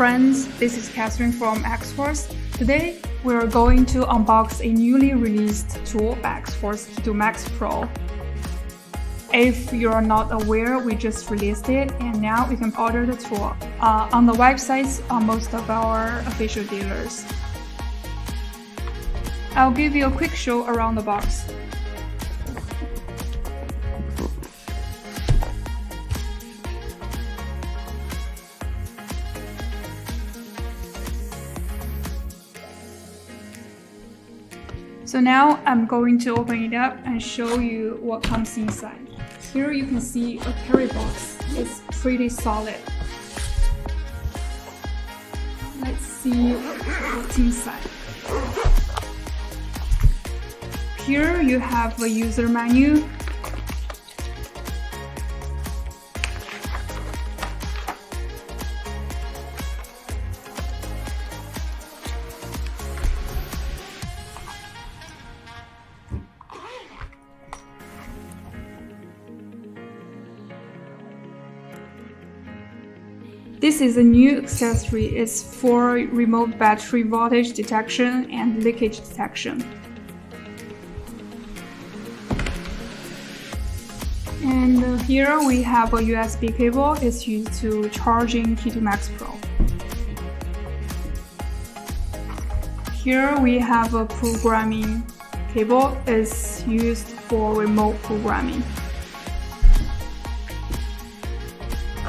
friends, this is Catherine from Xhorse. Today, we're going to unbox a newly released tool by Xhorse VVDI Max Pro. If you're not aware, we just released it and now you can order the tool on the websites on most of our official dealers. I'll give you a quick show around the box. So now I'm going to open it up and show you what comes inside. Here you can see a carry box. It's pretty solid. Let's see what's inside. Here you have a user menu. This is a new accessory. It's for remote battery voltage detection and leakage detection. And here we have a USB cable. It's used to charging VVDI Max Pro. Here we have a programming cable. It's used for remote programming.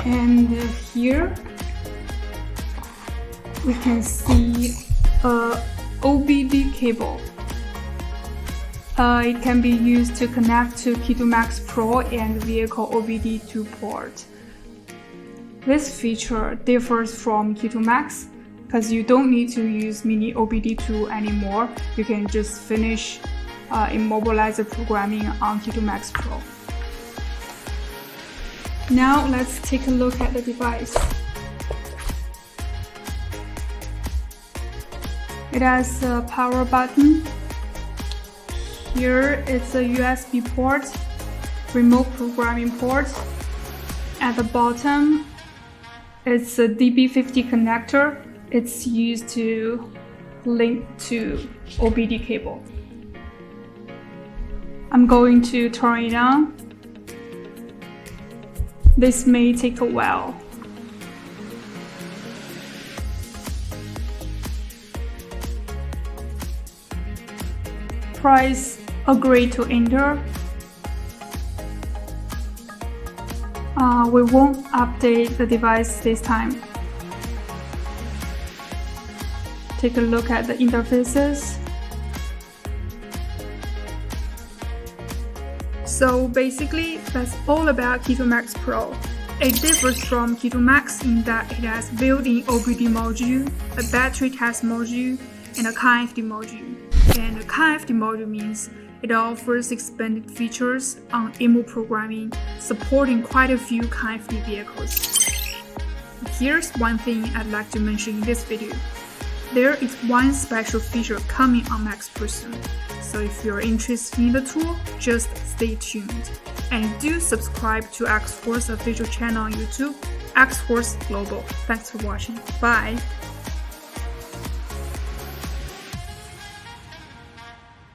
And here we can see a OBD cable. It can be used to connect to VVDI Max Pro and vehicle OBD2 port. This feature differs from VVDI Max because you don't need to use mini OBD2 anymore. You can just finish immobilizer programming on VVDI Max Pro. Now let's take a look at the device. It has a power button. Here it's a USB port, remote programming port. At the bottom, it's a DB50 connector. It's used to link to OBD cable. I'm going to turn it on. This may take a while. Press agree to enter. We won't update the device this time. Take a look at the interfaces. So basically, that's all about VVDI Max Pro. It differs from VVDI Max in that it has built-in OBD module, a battery test module, and a CAN-FD module. And a CAN-FD module means it offers expanded features on IMMO programming, supporting quite a few CAN-FD vehicles. Here's one thing I'd like to mention in this video. There is one special feature coming on Max Pro soon. So if you're interested in the tool, just stay tuned. And do subscribe to Xhorse official channel on YouTube, Xhorse Global. Thanks for watching. Bye!